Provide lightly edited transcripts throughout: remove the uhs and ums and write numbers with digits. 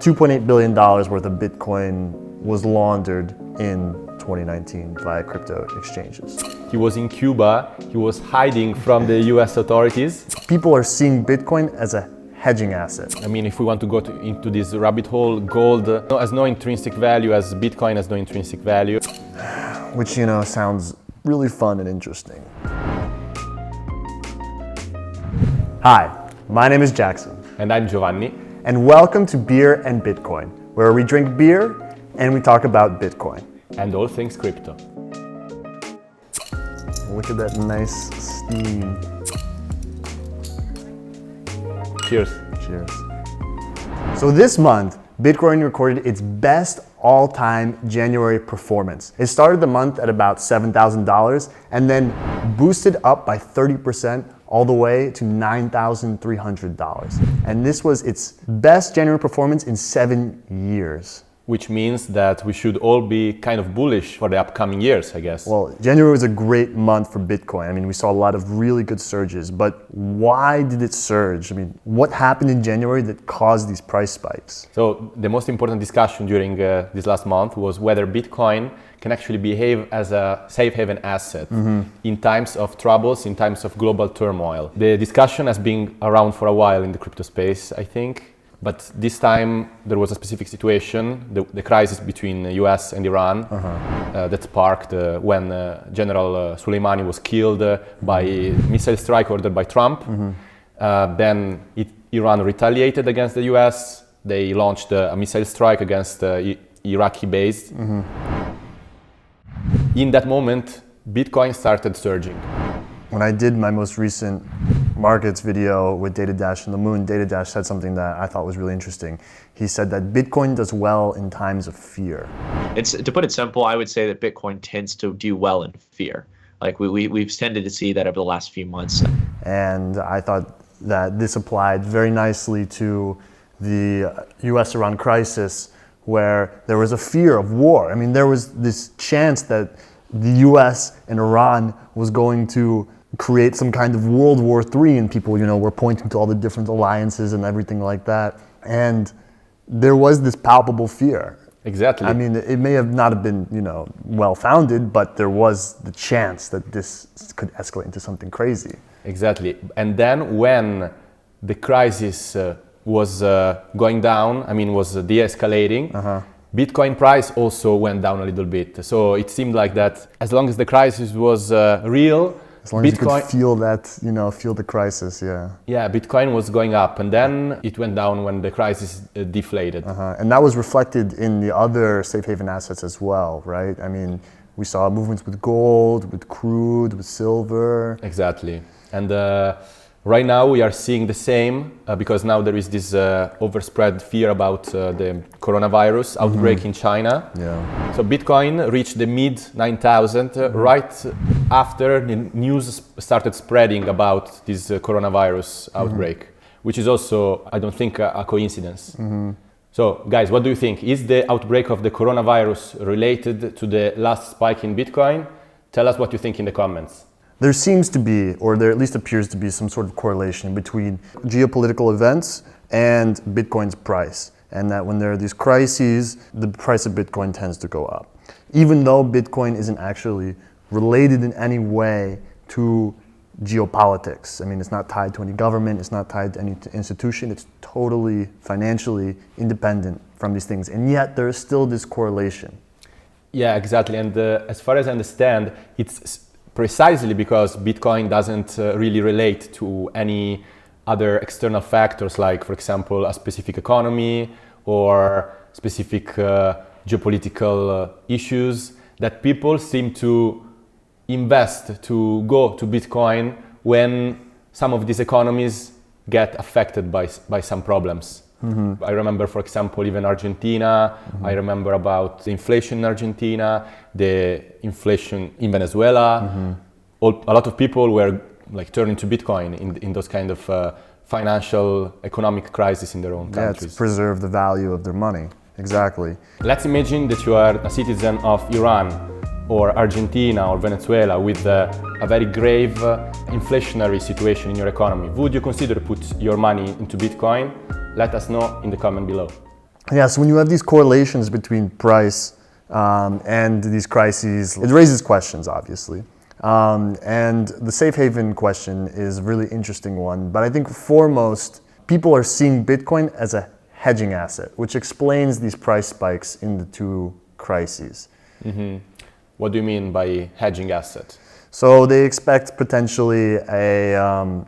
$2.8 billion worth of Bitcoin was laundered in 2019 via crypto exchanges. He was in Cuba, he was hiding from the US authorities. People are seeing Bitcoin as a hedging asset. I mean, if we want to go into this rabbit hole, gold has no intrinsic value as Bitcoin has no intrinsic value. Which, sounds really fun and interesting. Hi, my name is Jackson. And I'm Giovanni. And welcome to Beer and Bitcoin, where we drink beer and we talk about Bitcoin. And all things crypto. Look at that nice steam. Cheers. Cheers. So this month, Bitcoin recorded its best all-time January performance. It started the month at about $7,000 and then boosted up by 30% all the way to $9,300. And this was its best January performance in 7 years. Which means that we should all be kind of bullish for the upcoming years, I guess. Well, January was a great month for Bitcoin. I mean, we saw a lot of really good surges, but why did it surge? I mean, what happened in January that caused these price spikes? So the most important discussion during this last month was whether Bitcoin can actually behave as a safe haven asset in times of troubles, in times of global turmoil. The discussion has been around for a while in the crypto space, I think. But this time there was a specific situation, the crisis between the US and Iran that sparked when General Soleimani was killed by missile strike ordered by Trump. Then Iran retaliated against the US. They launched a missile strike against Iraqi base. In that moment, Bitcoin started surging. When I did my most recent markets video with Data Dash and the Moon, Data Dash said something that I thought was really interesting. He said that Bitcoin does well in times of fear. To put it simple, I would say that Bitcoin tends to do well in fear. Like we've tended to see that over the last few months. And I thought that this applied very nicely to the US-Iran crisis, where there was a fear of war. I mean, there was this chance that the US and Iran was going to create some kind of World War III, and people, were pointing to all the different alliances and everything like that. And there was this palpable fear. Exactly. I mean, it may have not have been, well-founded, but there was the chance that this could escalate into something crazy. Exactly. And then when the crisis was going down, was de-escalating, Bitcoin price also went down a little bit. So it seemed like that as long as the crisis was real, as long as you could feel that, feel the crisis, yeah. Yeah, Bitcoin was going up, and then it went down when the crisis deflated. And that was reflected in the other safe haven assets as well, right? I mean, we saw movements with gold, with crude, with silver. Exactly. And right now we are seeing the same because now there is this overspread fear about the coronavirus outbreak in China. Yeah. So Bitcoin reached the mid 9,000 right after the news started spreading about this coronavirus outbreak, which is also, I don't think, a coincidence. So guys, what do you think? Is the outbreak of the coronavirus related to the last spike in Bitcoin? Tell us what you think in the comments. There seems to be, or there at least appears to be, some sort of correlation between geopolitical events and Bitcoin's price. And that when there are these crises, the price of Bitcoin tends to go up. Even though Bitcoin isn't actually related in any way to geopolitics. I mean, it's not tied to any government, it's not tied to any institution, it's totally financially independent from these things. And yet there is still this correlation. Yeah, exactly. And as far as I understand, it's precisely because Bitcoin doesn't really relate to any other external factors, like, for example, a specific economy or specific geopolitical issues, that people seem to invest, to go to Bitcoin when some of these economies get affected by some problems. I remember, for example, even Argentina. I remember about the inflation in Argentina, the inflation in Venezuela. A lot of people were turning to Bitcoin in those kind of financial, economic crisis in their own countries. Yeah, to preserve the value of their money. Exactly. Let's imagine that you are a citizen of Iran or Argentina or Venezuela with a very grave inflationary situation in your economy. Would you consider put your money into Bitcoin? Let us know in the comment below. Yeah, so when you have these correlations between price and these crises, it raises questions, obviously. And the safe haven question is a really interesting one. But I think foremost, people are seeing Bitcoin as a hedging asset, which explains these price spikes in the two crises. Mm-hmm. What do you mean by hedging asset? So they expect potentially a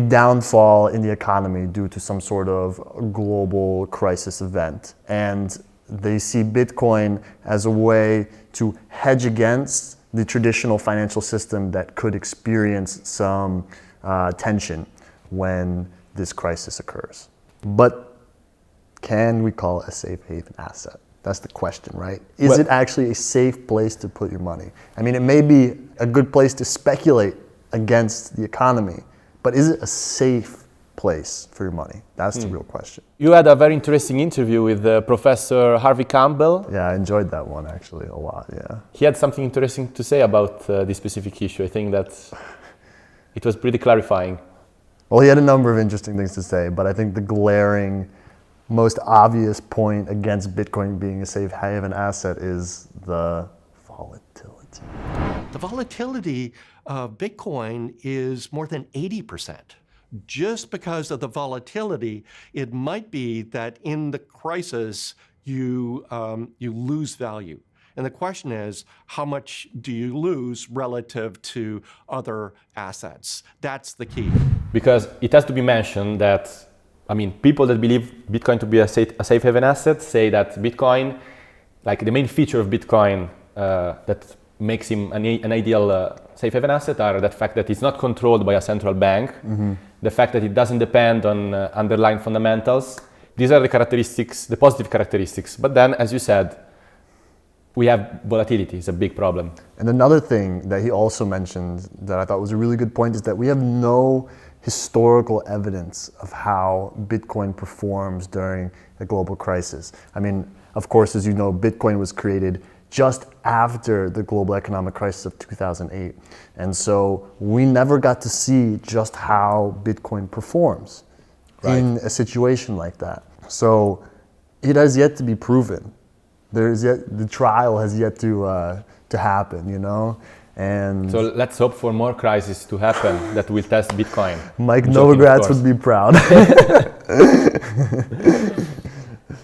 downfall in the economy due to some sort of global crisis event. And they see Bitcoin as a way to hedge against the traditional financial system that could experience some tension when this crisis occurs. But can we call it a safe haven asset? That's the question, right? Is it actually a safe place to put your money? I mean, it may be a good place to speculate against the economy, but is it a safe place for your money? That's the real question. You had a very interesting interview with Professor Harvey Campbell. Yeah, I enjoyed that one actually a lot, yeah. He had something interesting to say about this specific issue. I think that it was pretty clarifying. Well, he had a number of interesting things to say, but I think the glaring, most obvious point against Bitcoin being a safe haven asset is the volatility. The volatility of Bitcoin is more than 80%. Just because of the volatility, it might be that in the crisis you lose value. And the question is, how much do you lose relative to other assets? That's the key. Because it has to be mentioned that, I mean, people that believe Bitcoin to be a safe haven asset say that Bitcoin, like the main feature of Bitcoin that makes him an ideal safe haven asset are the fact that it's not controlled by a central bank, the fact that it doesn't depend on underlying fundamentals. These are the characteristics, the positive characteristics. But then, as you said, we have volatility, it's a big problem. And another thing that he also mentioned that I thought was a really good point is that we have no historical evidence of how Bitcoin performs during a global crisis. I mean, of course, as you know, Bitcoin was created just after the global economic crisis of 2008. And so we never got to see just how Bitcoin performs in a situation like that. So it has yet to be proven. The trial has yet to happen, you know? And so let's hope for more crises to happen that will test Bitcoin. Mike Novogratz would be proud.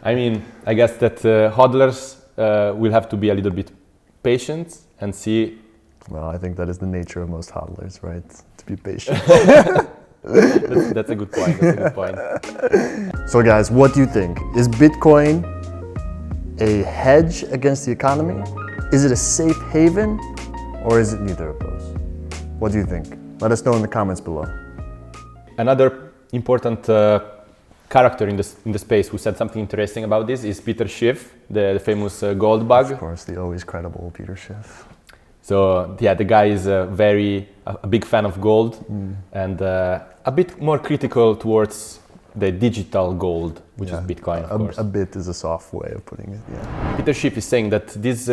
I mean, I guess that hodlers will have to be a little bit patient and see. Well, I think that is the nature of most hodlers, right? To be patient. That's a good point. That's a good point. So guys, what do you think? Is Bitcoin a hedge against the economy? Is it a safe haven? Or is it neither of those? What do you think? Let us know in the comments below. Another important character in the space who said something interesting about this is Peter Schiff, the famous gold bug. Of course, the always credible Peter Schiff. So yeah, the guy is a big fan of gold and a bit more critical towards the digital gold, which is Bitcoin, of course. A bit is a soft way of putting it, yeah. Peter Schiff is saying that this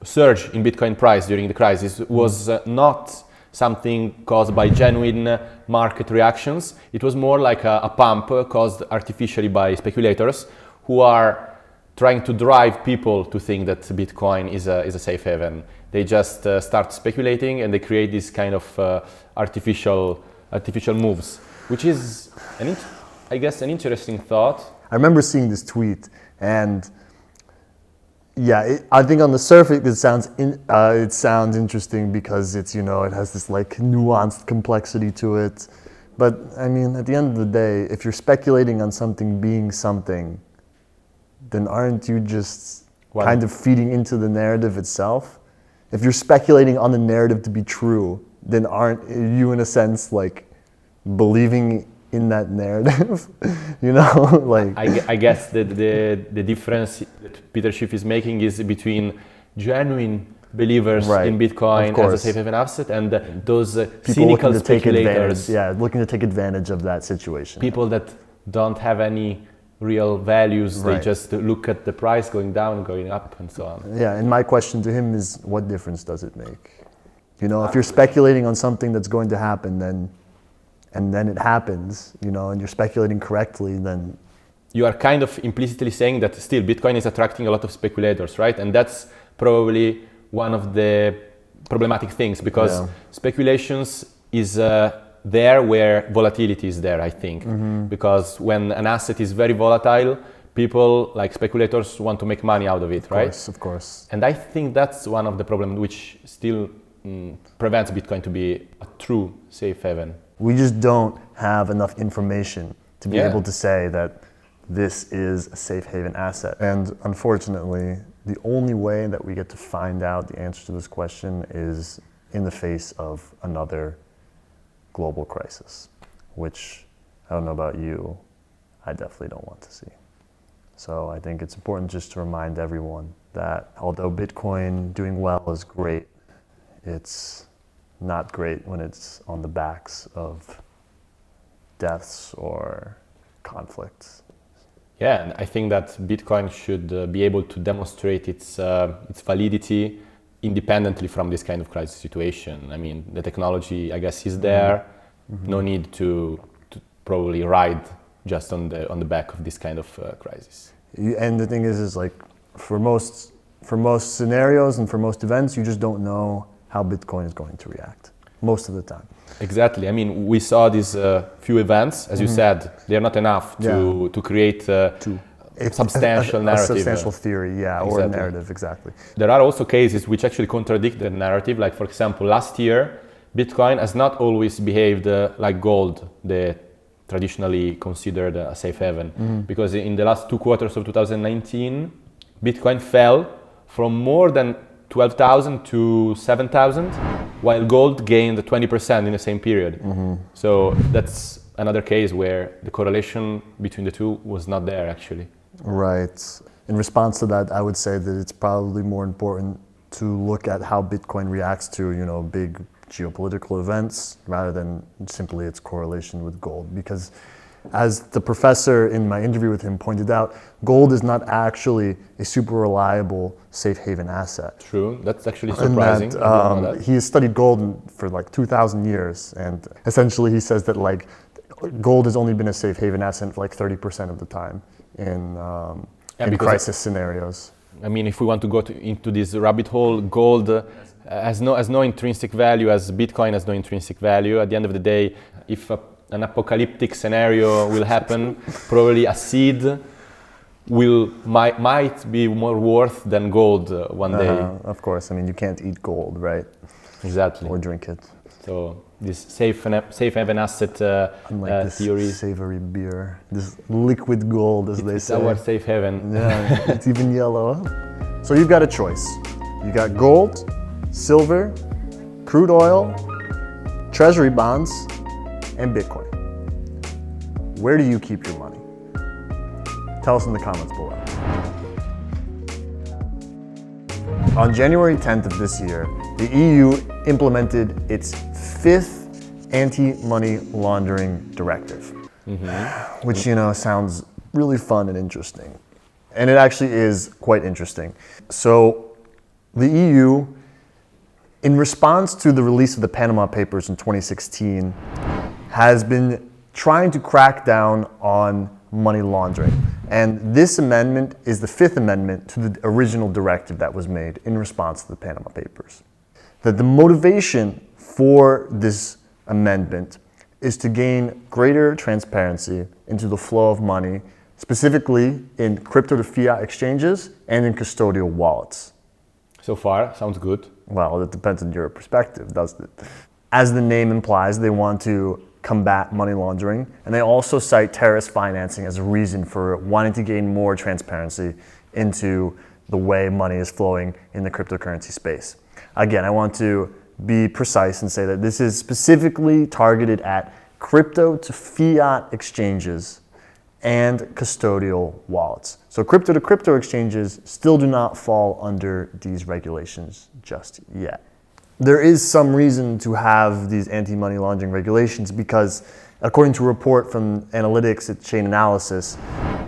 surge in Bitcoin price during the crisis was not something caused by genuine market reactions. It was more like a pump caused artificially by speculators who are trying to drive people to think that Bitcoin is a safe haven. They just start speculating and they create this kind of artificial moves, which is, I guess, an interesting thought. I remember seeing this tweet, and yeah, I think on the surface it sounds interesting because it's, you know, it has this like nuanced complexity to it. But I mean, at the end of the day, if you're speculating on something being something, then aren't you just kind of feeding into the narrative itself? If you're speculating on the narrative to be true, then aren't you in a sense like believing in that narrative? You know, like I guess the difference that Peter Schiff is making is between genuine believers in Bitcoin as a safe haven asset and those cynical speculators. Looking to take advantage of that situation. People that don't have any real values, they just look at the price going down, going up, and so on. Yeah, and my question to him is, what difference does it make? You know, if you're speculating on something that's going to happen, and then it happens, you know, and you're speculating correctly, then you are kind of implicitly saying that still Bitcoin is attracting a lot of speculators, right? And that's probably one of the problematic things, because speculations is there where volatility is there, I think. Because when an asset is very volatile, people, like speculators, want to make money out of it, right? Of course. And I think that's one of the problems which still prevents Bitcoin to be a true safe haven. We just don't have enough information to be able to say that this is a safe haven asset. And unfortunately, the only way that we get to find out the answer to this question is in the face of another global crisis, which, I don't know about you, I definitely don't want to see. So I think it's important just to remind everyone that although Bitcoin doing well is great, it's not great when it's on the backs of deaths or conflicts. Yeah, and I think that Bitcoin should be able to demonstrate its validity independently from this kind of crisis situation. I mean, the technology, I guess, is there. No need to probably ride just on the back of this kind of crisis. And the thing is like for most scenarios and for most events, you just don't know how Bitcoin is going to react most of the time. Exactly. I mean, we saw these few events, as you said, they're not enough to create a substantial narrative. A substantial theory, or a narrative, exactly. There are also cases which actually contradict the narrative. Like, for example, last year, Bitcoin has not always behaved like gold, the traditionally considered a safe haven. Because in the last 2 quarters of 2019, Bitcoin fell from more than 12,000 to 7,000, while gold gained 20% in the same period. So that's another case where the correlation between the two was not there, actually. Right. In response to that, I would say that it's probably more important to look at how Bitcoin reacts to, big geopolitical events rather than simply its correlation with gold. Because as the professor in my interview with him pointed out, gold is not actually a super reliable safe haven asset. True, that's actually surprising. That, he has studied gold for like 2,000 years, and essentially he says that like gold has only been a safe haven asset for like 30% of the time in crisis scenarios. I mean, if we want to go into this rabbit hole, gold has no intrinsic value, as Bitcoin has no intrinsic value. At the end of the day, if an apocalyptic scenario will happen, probably a seed might be more worth than gold one day. Of course, I mean, you can't eat gold, right? Exactly. Or drink it. So this safe haven asset Unlike this theory. Savory beer, this liquid gold, as they say. It's our safe haven. Yeah, it's even yellow. So you've got a choice. You got gold, silver, crude oil, treasury bonds, and Bitcoin. Where do you keep your money? Tell us in the comments below. On January 10th of this year, the EU implemented its 5th anti-money laundering directive, which, sounds really fun and interesting. And it actually is quite interesting. So the EU, in response to the release of the Panama Papers in 2016, has been trying to crack down on money laundering. And this amendment is the 5th amendment to the original directive that was made in response to the Panama Papers. That the motivation for this amendment is to gain greater transparency into the flow of money, specifically in crypto to fiat exchanges and in custodial wallets. So far, sounds good. Well, it depends on your perspective, doesn't it? As the name implies, they want to combat money laundering, and they also cite terrorist financing as a reason for wanting to gain more transparency into the way money is flowing in the cryptocurrency space. Again, I want to be precise and say that this is specifically targeted at crypto to fiat exchanges and custodial wallets. So crypto to crypto exchanges still do not fall under these regulations just yet. There is some reason to have these anti-money laundering regulations because, according to a report from analytics at Chain Analysis,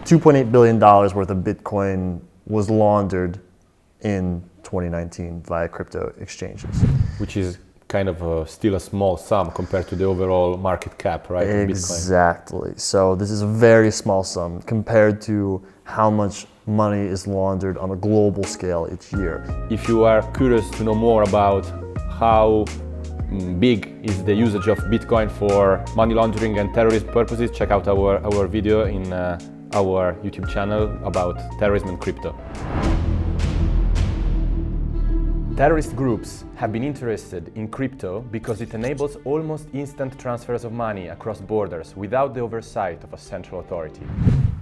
$2.8 billion worth of Bitcoin was laundered in 2019 via crypto exchanges. Which is kind of still a small sum compared to the overall market cap, right? of Bitcoin. Exactly. So this is a very small sum compared to how much money is laundered on a global scale each year. If you are curious to know more about how big is the usage of Bitcoin for money laundering and terrorism purposes, check out our video in our YouTube channel about terrorism and crypto. Terrorist groups have been interested in crypto because it enables almost instant transfers of money across borders without the oversight of a central authority.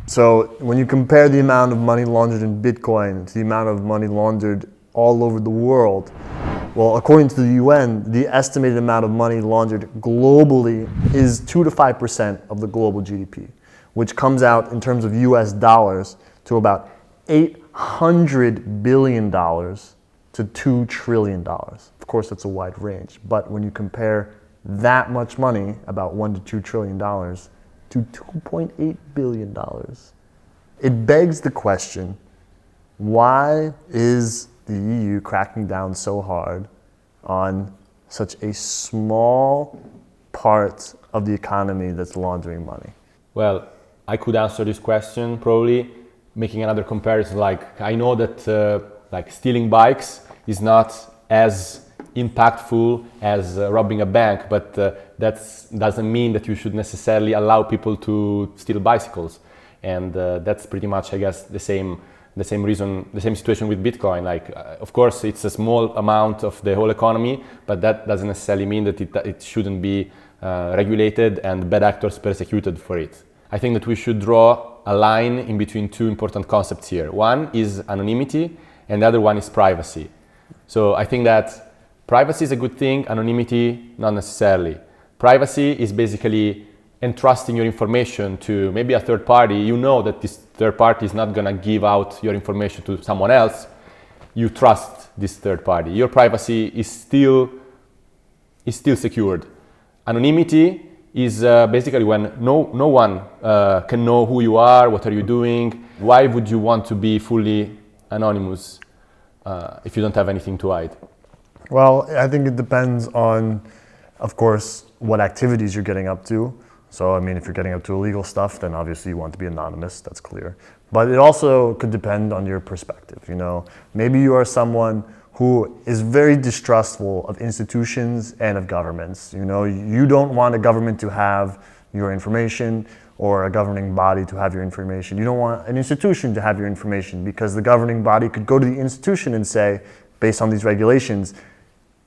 So when you compare the amount of money laundered in Bitcoin to the amount of money laundered all over the world, well, according to the UN, the estimated amount of money laundered globally is 2 to 5% of the global GDP, which comes out in terms of US dollars to about $800 billion to $2 trillion. Of course, that's a wide range, but when you compare that much money, about $1 to $2 trillion, to $2.8 billion, it begs the question, why is the EU cracking down so hard on such a small part of the economy that's laundering money? Well, I could answer this question probably making another comparison. Like, I know that like stealing bikes is not as impactful as robbing a bank, but that doesn't mean that you should necessarily allow people to steal bicycles. And that's pretty much, I guess, the same reason, the same situation with Bitcoin. Like, of course, it's a small amount of the whole economy, but that doesn't necessarily mean that it shouldn't be regulated and bad actors persecuted for it. I think that we should draw a line in between two important concepts here. One is anonymity, and the other one is privacy. So I think that privacy is a good thing, anonymity not necessarily. Privacy is basically entrusting your information to maybe a third party. You know that this third party is not going to give out your information to someone else. You trust this third party. Your privacy is still secured. Anonymity is basically when no one can know who you are, what are you doing. Why would you want to be fully anonymous if you don't have anything to hide? Well, I think it depends on, of course, what activities you're getting up to. So, I mean, if you're getting up to illegal stuff, then obviously you want to be anonymous, that's clear. But it also could depend on your perspective, you know. Maybe you are someone who is very distrustful of institutions and of governments. You know, you don't want a government to have your information or a governing body to have your information. You don't want an institution to have your information because the governing body could go to the institution and say, based on these regulations,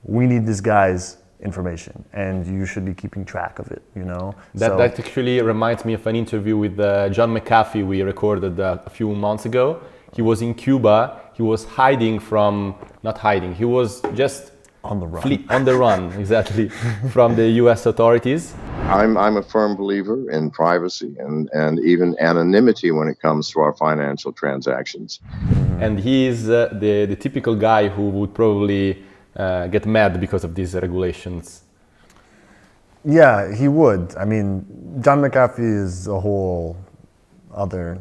we need this guy's information and you should be keeping track of it, you know? That actually reminds me of an interview with John McAfee we recorded a few months ago. He was in Cuba. He was hiding from, not hiding, he was just on the run. On the run, exactly, from the US authorities. I'm a firm believer in privacy and even anonymity when it comes to our financial transactions. And he is the typical guy who would probably get mad because of these regulations. Yeah, he would. I mean, John McAfee is a whole other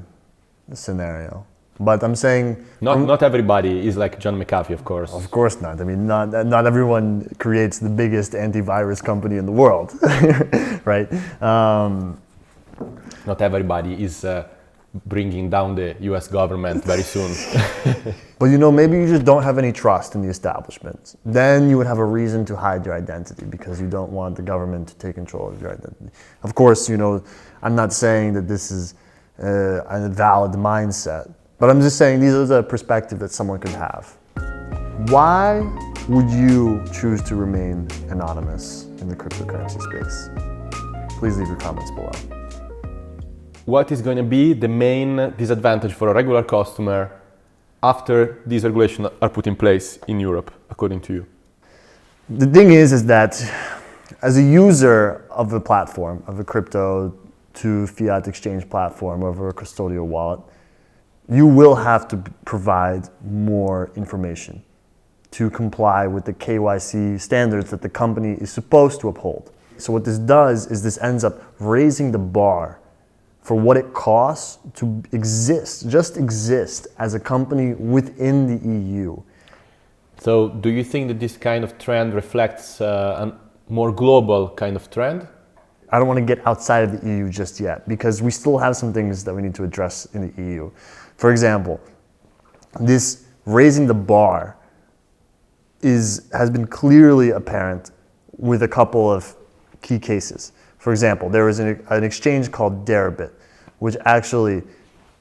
scenario. But I'm saying... Not everybody is like John McAfee, of course. Of course not. I mean, not everyone creates the biggest antivirus company in the world, right? Not everybody is bringing down the US government very soon. But you know, maybe you just don't have any trust in the establishment. Then you would have a reason to hide your identity because you don't want the government to take control of your identity. Of course, you know, I'm not saying that this is a valid mindset, but I'm just saying these are the perspective that someone could have. Why would you choose to remain anonymous in the cryptocurrency space? Please leave your comments below. What is going to be the main disadvantage for a regular customer after these regulations are put in place in Europe, according to you? The thing is that as a user of a platform, of a crypto to fiat exchange platform, of a custodial wallet, you will have to provide more information to comply with the KYC standards that the company is supposed to uphold. So what this does is this ends up raising the bar for what it costs to exist, just exist as a company within the EU. So do you think that this kind of trend reflects a more global kind of trend? I don't want to get outside of the EU just yet because we still have some things that we need to address in the EU. For example, this raising the bar has been clearly apparent with a couple of key cases. For example, there was an exchange called Deribit, which actually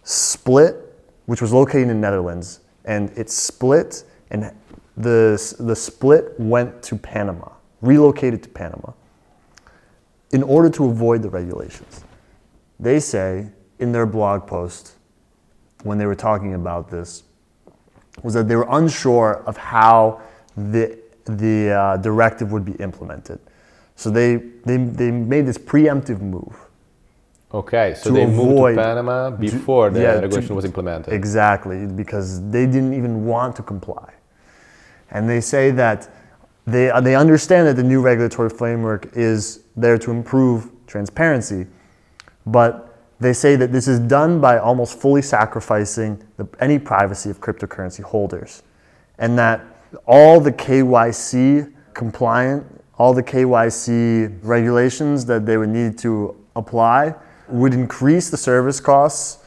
split, which was located in the Netherlands, and it split, and the split went to Panama, relocated to Panama, in order to avoid the regulations. They say in their blog post, when they were talking about this, was that they were unsure of how the directive would be implemented. So they made this preemptive move. Okay, so they moved to Panama before the regulation was implemented. Exactly, because they didn't even want to comply. And they say that they understand that the new regulatory framework is there to improve transparency, but they say that this is done by almost fully sacrificing any privacy of cryptocurrency holders, and that all the KYC compliant, all the KYC regulations that they would need to apply would increase the service costs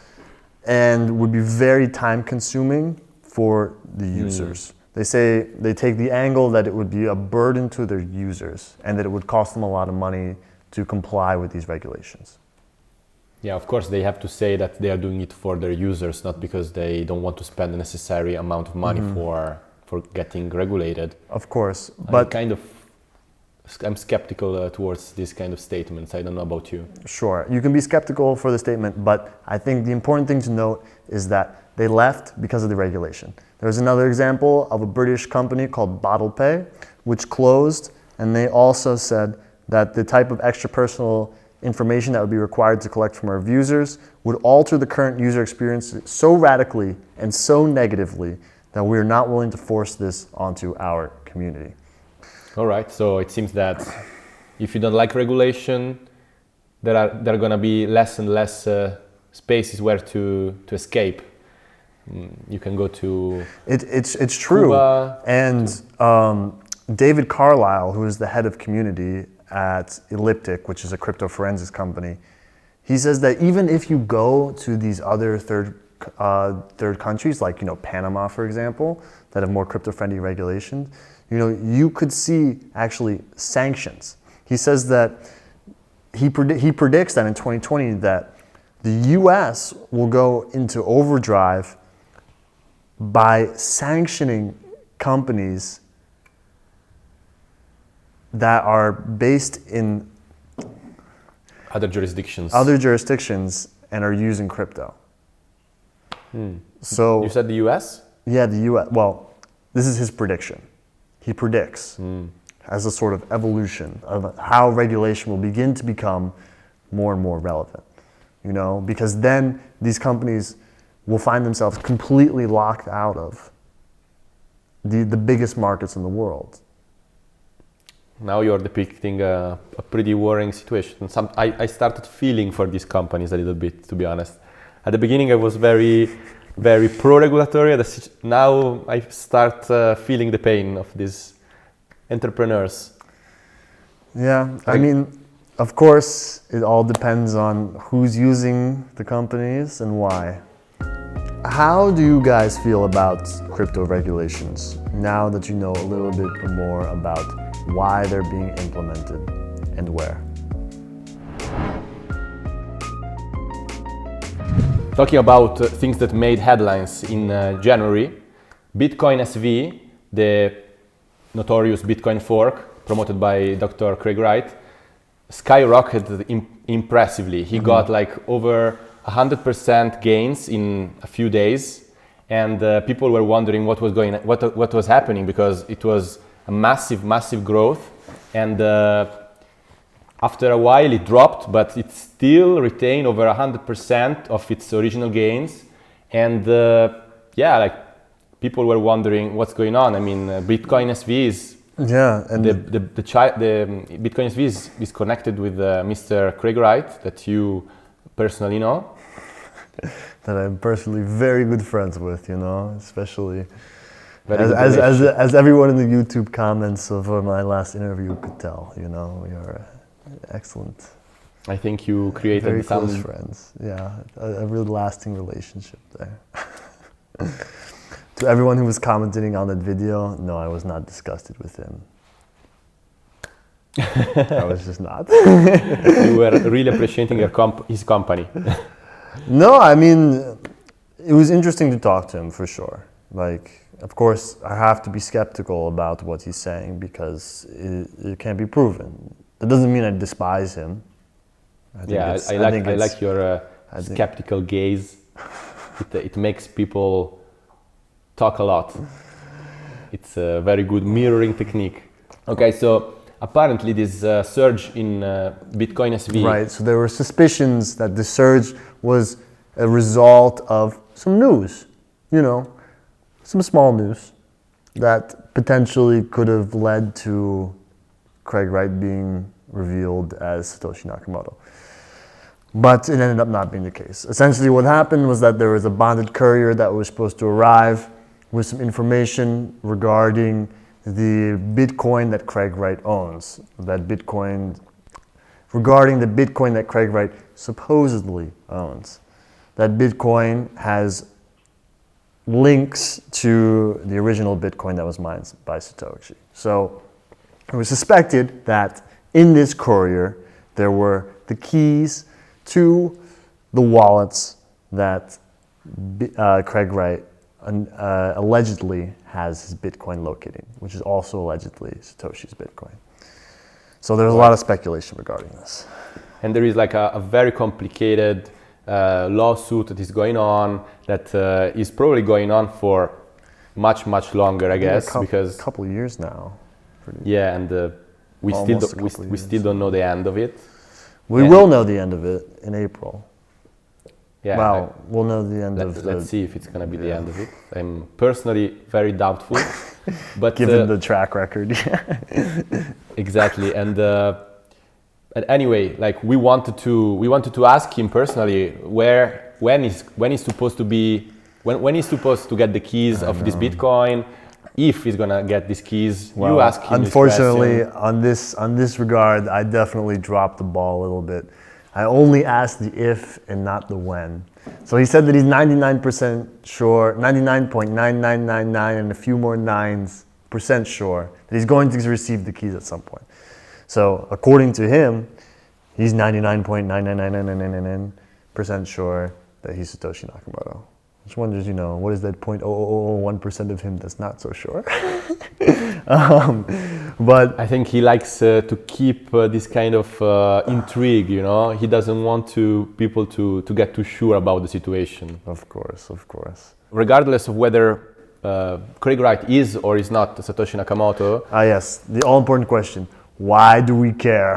and would be very time consuming for the users. They say they take the angle that it would be a burden to their users and that it would cost them a lot of money to comply with these regulations. Yeah, of course, they have to say that they are doing it for their users, not because they don't want to spend the necessary amount of money for getting regulated. Of course, but I'm skeptical towards this kind of statements. I don't know about you. Sure, you can be skeptical for the statement, but I think the important thing to note is that they left because of the regulation. There's another example of a British company called BottlePay, which closed, and they also said that the type of extra personal information that would be required to collect from our users would alter the current user experience so radically and so negatively that we are not willing to force this onto our community. All right, so it seems that if you don't like regulation, there are going to be less and less spaces where to escape. You can go to it's true. Cuba, and David Carlisle, who is the head of community at Elliptic, which is a crypto forensics company, he says that even if you go to these other third countries, like Panama, for example, that have more crypto-friendly regulations, you could see actually sanctions. He says that he predicts that in 2020 that the U.S. will go into overdrive by sanctioning companies that are based in other jurisdictions and are using crypto. So you said the US? Yeah, the US. Well, this is his prediction. He predicts as a sort of evolution of how regulation will begin to become more and more relevant. Because then these companies will find themselves completely locked out of the biggest markets in the world. Now you're depicting a pretty worrying situation. I started feeling for these companies a little bit, to be honest. At the beginning, I was very, very pro-regulatory. Now I start feeling the pain of these entrepreneurs. Yeah, I mean, of course, it all depends on who's using the companies and why. How do you guys feel about crypto regulations now that you know a little bit more about why they're being implemented and where? Talking about things that made headlines in January, Bitcoin SV, the notorious Bitcoin fork promoted by Dr. Craig Wright, skyrocketed impressively. He got over 100% gains in a few days, and people were wondering what was happening, because it was a massive growth, and after a while it dropped, but it still retained over 100% of its original gains, and people were wondering what's going on. I mean, Bitcoin SV is the Bitcoin SV is connected with Mr. Craig Wright, that you personally know. That I'm personally very good friends with, especially Very good relationship. As everyone in the YouTube comments of my last interview could tell, you know, we are excellent, I think you created very some close friends. Yeah, a real lasting relationship there. To everyone who was commenting on that video, no, I was not disgusted with him. I was just not. you were really appreciating his company. No, I mean, it was interesting to talk to him for sure. Like, of course, I have to be skeptical about what he's saying because it can't be proven. That doesn't mean I despise him. I like your skeptical gaze. It makes people talk a lot. It's a very good mirroring technique. Okay, so apparently this surge in Bitcoin SV. Right, so there were suspicions that the surge was a result of some news, you know, some small news that potentially could have led to Craig Wright being revealed as Satoshi Nakamoto. But it ended up not being the case. Essentially what happened was that there was a bonded courier that was supposed to arrive with some information regarding the Bitcoin that Craig Wright owns. Regarding the Bitcoin that Craig Wright supposedly owns. That Bitcoin has links to the original Bitcoin that was mined by Satoshi. So it was suspected that in this courier there were the keys to the wallets that Craig Wright allegedly has his Bitcoin located, which is also allegedly Satoshi's Bitcoin. So there's a lot of speculation regarding this. And there is like a very complicated lawsuit that is going on that is probably going on for much longer, I guess, because a couple of years now. Yeah, and we still don't know the end of it. We will know the end of it in April. Yeah, well, we'll know the end of the... Let's see if it's going to be the end of it. I'm personally very doubtful. But given the track record. Exactly. And anyway, like we wanted to ask him personally when he's supposed to be when he's supposed to get the keys of this Bitcoin, if he's gonna get these keys. Well, you ask him. Unfortunately, on this regard, I definitely dropped the ball a little bit. I only asked the if and not the when. So he said that he's 99% sure, 99.9999 and a few more % sure that he's going to receive the keys at some point. So according to him, he's 99.99999% sure that he's Satoshi Nakamoto. Which wonders, you know, what is that 0.0001% of him that's not so sure? But I think he likes to keep this kind of intrigue, you know. He doesn't want people to get too sure about the situation. Of course. Regardless of whether Craig Wright is or is not Satoshi Nakamoto. Yes, the all-important question. Why do we care?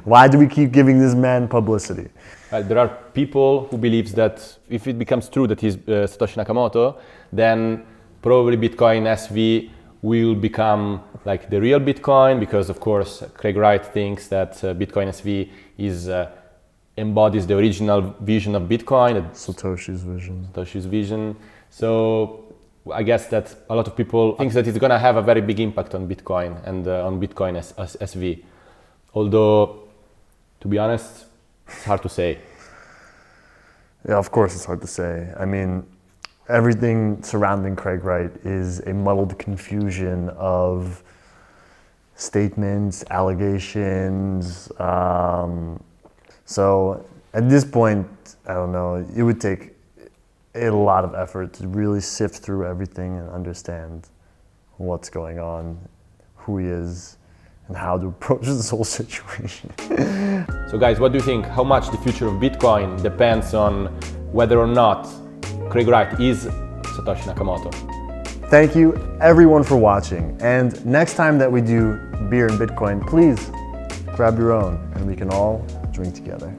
Why do we keep giving this man publicity? There are people who believes that if it becomes true that he's Satoshi Nakamoto, then probably Bitcoin SV will become like the real Bitcoin, because of course Craig Wright thinks that Bitcoin SV embodies the original vision of Bitcoin. Satoshi's vision. So I guess that a lot of people think that it's going to have a very big impact on Bitcoin and on Bitcoin SV. Although, to be honest, it's hard to say. Yeah, of course it's hard to say. I mean, everything surrounding Craig Wright is a muddled confusion of statements, allegations. So at this point, I don't know, it would take a lot of effort to really sift through everything and understand what's going on, who he is, and how to approach this whole situation. So guys, what do you think? How much the future of Bitcoin depends on whether or not Craig Wright is Satoshi Nakamoto? Thank you everyone for watching. And next time that we do beer and Bitcoin, please grab your own and we can all drink together.